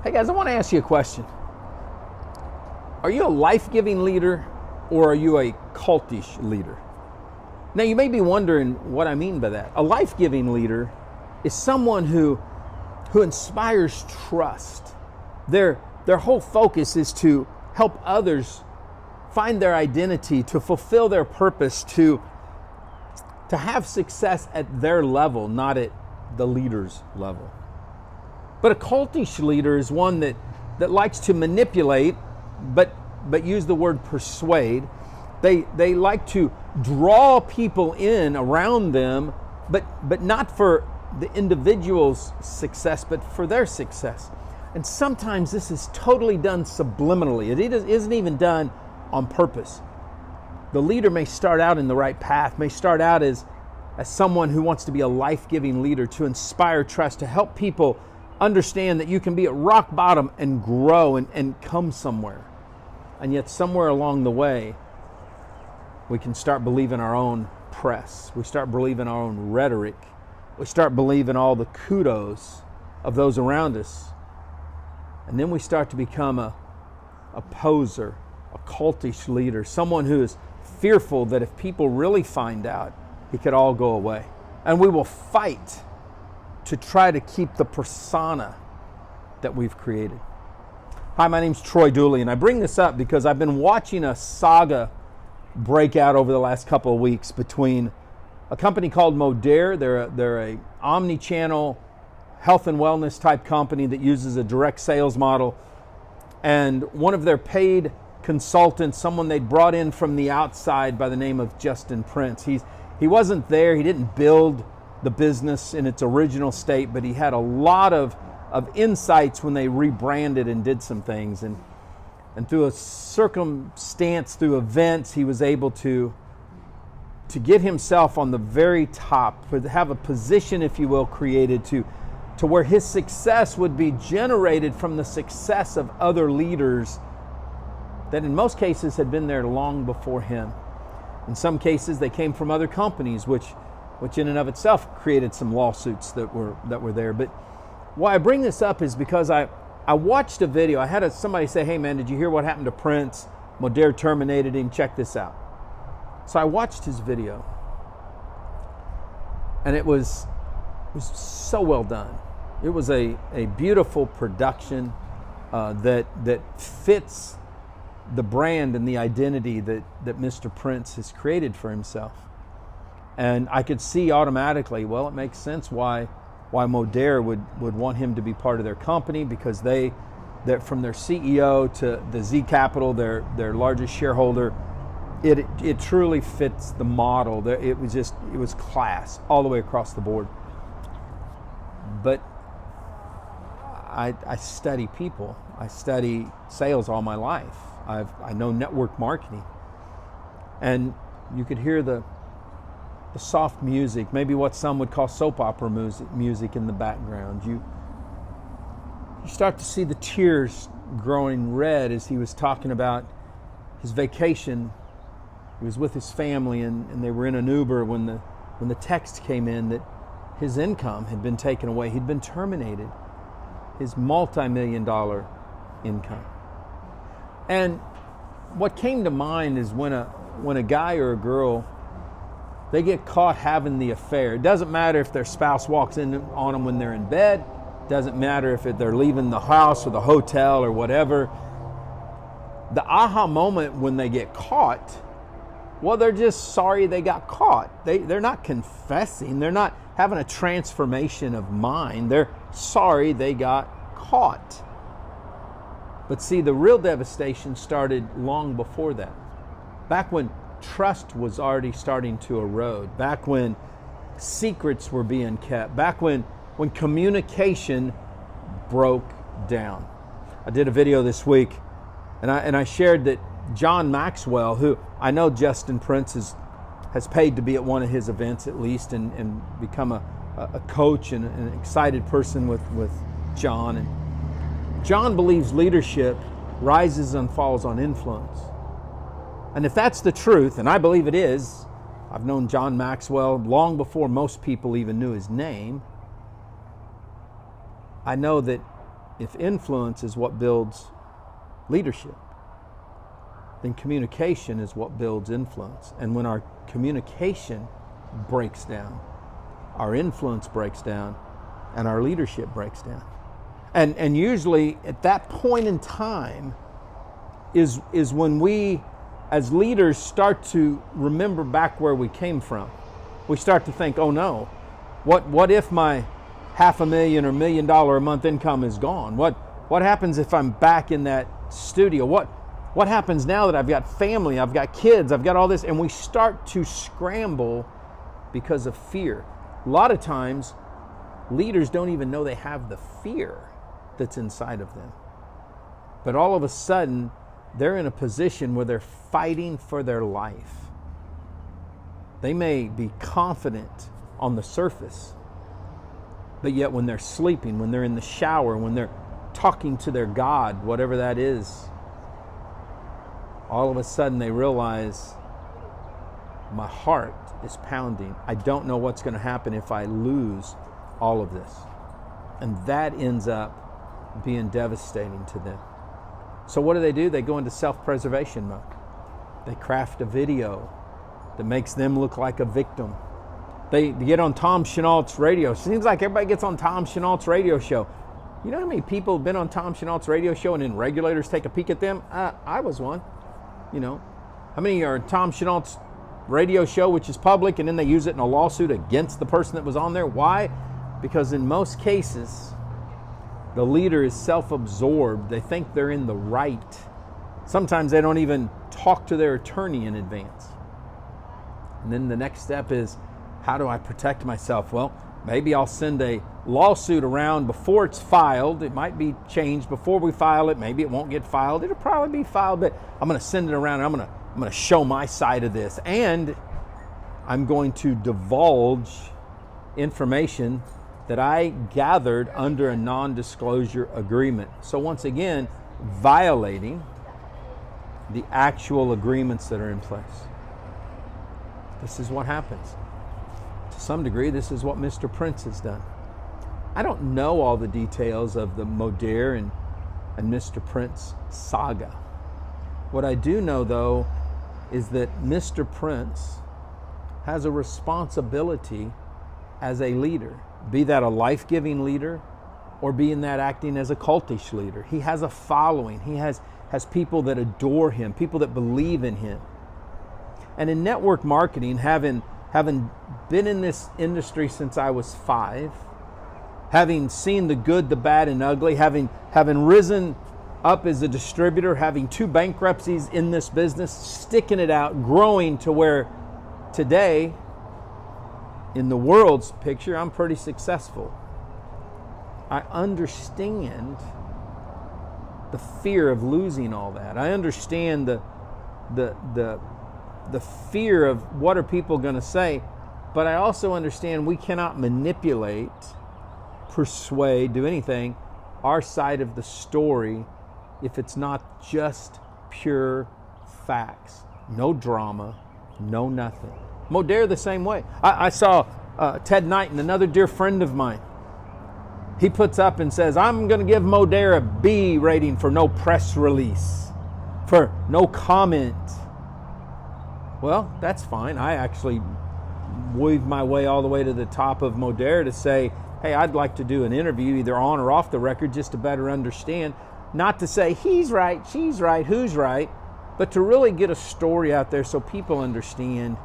Hey guys, I want to ask you a question. Are you a life-giving leader or are you a cultish leader? Now you may be wondering what I mean by that. A life-giving leader is someone who inspires trust. Their whole focus is to help others find their identity, to fulfill their purpose, to have success at their level, not at the leader's level. But a cultish leader is one that likes to manipulate, but use the word persuade. They like to draw people in around them, but not for the individual's success, but for their success. And sometimes this is totally done subliminally. It isn't even done on purpose. The leader may start out in the right path, may start out as someone who wants to be a life-giving leader, to inspire trust, to help people understand that you can be at rock bottom and grow and come somewhere. And yet somewhere along the way, we can start believing our own press. We start believing our own rhetoric. We start believing all the kudos of those around us. And then we start to become a poser, a cultish leader, someone who is fearful that if people really find out, it could all go away. And we will fight to try to keep the persona that we've created. Hi, my name's Troy Dooley, and I bring this up because I've been watching a saga break out over the last couple of weeks between a company called Modere. They're a omni-channel health and wellness type company that uses a direct sales model, and one of their paid consultants, someone they'd brought in from the outside by the name of Prince. He wasn't there. He didn't build the business in its original state, but he had a lot of insights when they rebranded and did some things. And through a circumstance, through events, he was able to get himself on the very top, to have a position, if you will, created to where his success would be generated from the success of other leaders that in most cases had been there long before him. In some cases, they came from other companies, which in and of itself created some lawsuits that were there. But why I bring this up is because I watched a video. I had somebody say, "Hey man, did you hear what happened to Prince? Modere terminated him. Check this out." So I watched his video, and it was so well done. It was a beautiful production that fits the brand and the identity that Mr. Prince has created for himself. And I could see automatically, well, it makes sense why Modere would want him to be part of their company, because they're from their CEO to the Z Capital, their largest shareholder, it truly fits the model. It was class all the way across the board. But I study people. I study sales all my life. I know network marketing, and you could hear the soft music, maybe what some would call soap opera music in the background. You start to see the tears growing red as he was talking about his vacation. He was with his family, and they were in an Uber when the text came in that his income had been taken away. He'd been terminated, his multi-million-dollar income. And what came to mind is when a guy or a girl, they get caught having the affair. It doesn't matter if their spouse walks in on them when they're in bed. It doesn't matter if they're leaving the house or the hotel or whatever. The aha moment when they get caught, well, they're just sorry they got caught. They're not confessing. They're not having a transformation of mind. They're sorry they got caught. But see, the real devastation started long before that. Back when trust was already starting to erode, back when secrets were being kept, back when communication broke down. I did a video this week, and I shared that John Maxwell, who I know Prince has paid to be at one of his events at least, and become a coach and an excited person with John. And John believes leadership rises and falls on influence. And if that's the truth, and I believe it is, I've known John Maxwell long before most people even knew his name. I know that if influence is what builds leadership, then communication is what builds influence. And when our communication breaks down, our influence breaks down, and our leadership breaks down. And usually at that point in time is when we as leaders start to remember back where we came from. We start to think, oh no, what if my $500,000 or $1 million a month income is gone? What happens if I'm back in that studio? What happens now that I've got family, I've got kids, I've got all this? And we start to scramble because of fear. A lot of times, leaders don't even know they have the fear that's inside of them. But all of a sudden, they're in a position where they're fighting for their life. They may be confident on the surface, but yet when they're sleeping, when they're in the shower, when they're talking to their God, whatever that is, all of a sudden they realize, my heart is pounding. I don't know what's going to happen if I lose all of this. And that ends up being devastating to them. So what do? They go into self-preservation mode. They craft a video that makes them look like a victim. They get on Tom Chenault's radio. It seems like everybody gets on Tom Chenault's radio show. You know how many people have been on Tom Chenault's radio show and then regulators take a peek at them? I was one. You know, how many are Tom Chenault's radio show, which is public, and then they use it in a lawsuit against the person that was on there? Why? Because in most cases, the leader is self-absorbed. They think they're in the right. Sometimes they don't even talk to their attorney in advance. And then the next step is, how do I protect myself? Well, maybe I'll send a lawsuit around before it's filed. It might be changed before we file it. Maybe it won't get filed. It'll probably be filed, but I'm going to send it around. And I'm going to show my side of this. And I'm going to divulge information that I gathered under a non-disclosure agreement. So once again, violating the actual agreements that are in place. This is what happens. To some degree, this is what Mr. Prince has done. I don't know all the details of the Modere and Mr. Prince saga. What I do know, though, is that Mr. Prince has a responsibility as a leader, be that a life-giving leader or being that acting as a cultish leader. He has a following. He has people that adore him, people that believe in him. And in network marketing, having been in this industry since I was 5, having seen the good, the bad, and ugly, having risen up as a distributor, having 2 bankruptcies in this business, sticking it out, growing to where today, in the world's picture, I'm pretty successful. I understand the fear of losing all that. I understand the fear of what are people going to say, but I also understand we cannot manipulate, persuade, do anything, our side of the story if it's not just pure facts. No drama, no nothing. Modere the same way. I saw Ted Knighton, another dear friend of mine. He puts up and says, I'm going to give Modere a B rating for no press release, for no comment. Well, that's fine. I actually weaved my way all the way to the top of Modere to say, hey, I'd like to do an interview either on or off the record just to better understand. Not to say he's right, she's right, who's right, but to really get a story out there so people understand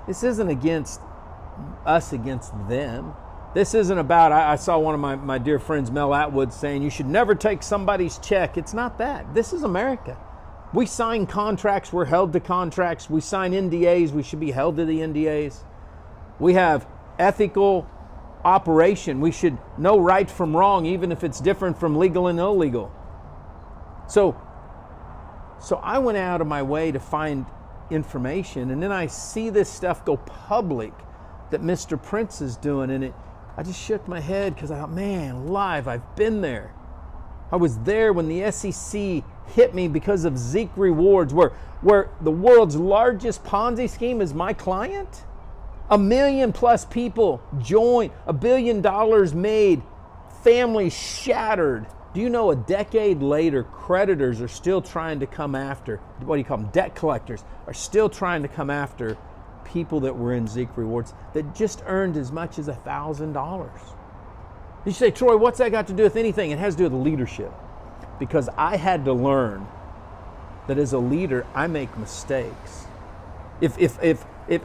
this isn't against us against them. This isn't about, I saw one of my dear friends, Mel Atwood, saying you should never take somebody's check. It's not that. This is America. We sign contracts, we're held to contracts. We sign NDAs, we should be held to the NDAs. We have ethical operation. We should know right from wrong, even if it's different from legal and illegal. So I went out of my way to find information, and then I see this stuff go public that Mr. Prince is doing, and I just shook my head because I thought, man, live, I've been there. I was there when the SEC hit me because of Zeke rewards, where the world's largest Ponzi scheme is my client. 1 million plus people joined, $1 billion made, families shattered, Do you know a decade later, creditors are still trying to come after, what do you call them, debt collectors, are still trying to come after people that were in Zeek Rewards that just earned as much as $1,000. You say, Troy, what's that got to do with anything? It has to do with leadership. Because I had to learn that as a leader, I make mistakes. If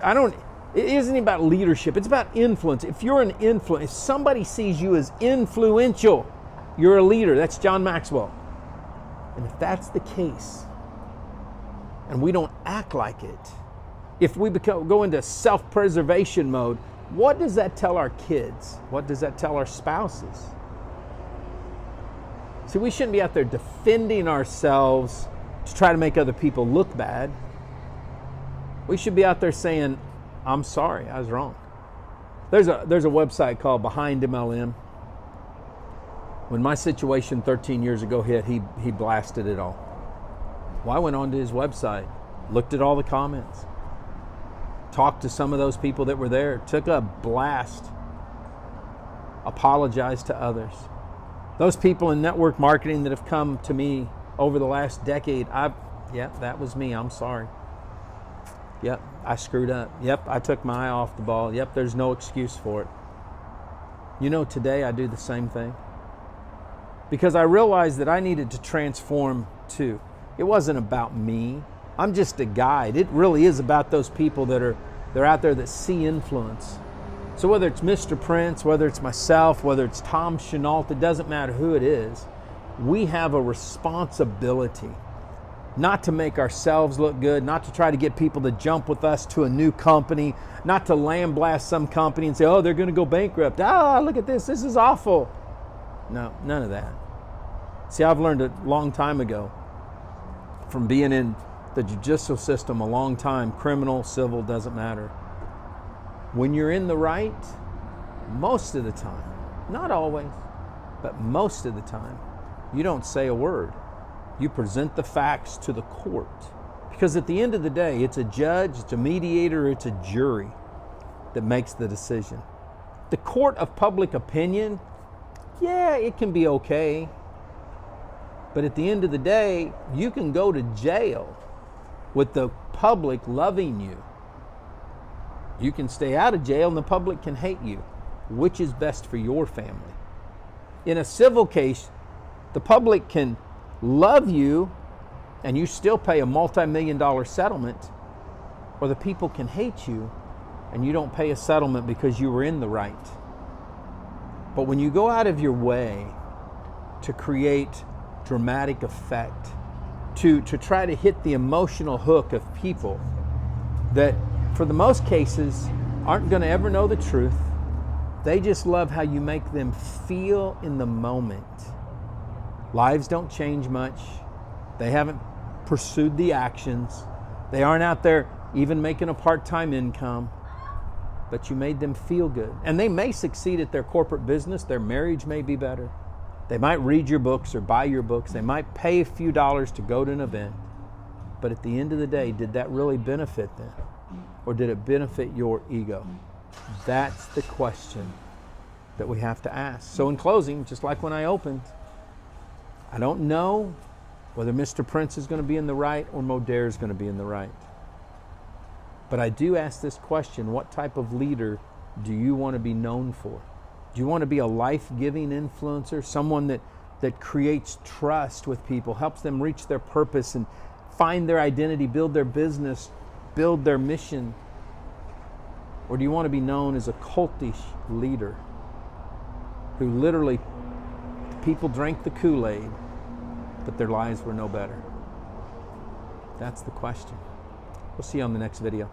I don't, it isn't about leadership, it's about influence. If you're an influence, if somebody sees you as influential, you're a leader. That's John Maxwell. And if that's the case, and we don't act like it, if we go into self-preservation mode, what does that tell our kids? What does that tell our spouses? See, we shouldn't be out there defending ourselves to try to make other people look bad. We should be out there saying, I'm sorry, I was wrong. There's a website called Behind MLM. When my situation 13 years ago hit, he blasted it all. Well, I went onto his website, looked at all the comments, talked to some of those people that were there, took a blast, apologized to others. Those people in network marketing that have come to me over the last decade, that was me, I'm sorry. Yep, I screwed up. Yep, I took my eye off the ball. Yep, there's no excuse for it. You know, today I do the same thing. Because I realized that I needed to transform too. It wasn't about me. I'm just a guide. It really is about those people they're out there that see influence. So whether it's Mr. Prince, whether it's myself, whether it's Tom Chenault, it doesn't matter who it is, we have a responsibility not to make ourselves look good, not to try to get people to jump with us to a new company, not to lambaste some company and say, oh, they're going to go bankrupt. Ah, look at this is awful. No, none of that. See, I've learned a long time ago from being in the judicial system a long time, criminal, civil, doesn't matter. When you're in the right, most of the time, not always, but most of the time, you don't say a word. You present the facts to the court. Because at the end of the day, it's a judge, it's a mediator, it's a jury that makes the decision. The court of public opinion, yeah, it can be okay. But at the end of the day, you can go to jail with the public loving you. You can stay out of jail and the public can hate you. Which is best for your family? In a civil case, the public can love you and you still pay a multi-million-dollar settlement, or the people can hate you and you don't pay a settlement because you were in the right. But when you go out of your way to create dramatic effect, to try to hit the emotional hook of people that for the most cases aren't going to ever know the truth, they just love how you make them feel in the moment. Lives don't change much. They haven't pursued the actions. They aren't out there even making a part-time income. But you made them feel good. And they may succeed at their corporate business. Their marriage may be better. They might read your books or buy your books. They might pay a few dollars to go to an event. But at the end of the day, did that really benefit them? Or did it benefit your ego? That's the question that we have to ask. So in closing, just like when I opened, I don't know whether Mr. Prince is going to be in the right or Modere is going to be in the right. But I do ask this question: what type of leader do you want to be known for? Do you want to be a life-giving influencer, someone that creates trust with people, helps them reach their purpose and find their identity, build their business, build their mission? Or do you want to be known as a cultish leader who literally, people drank the Kool-Aid, but their lives were no better? That's the question. We'll see you on the next video.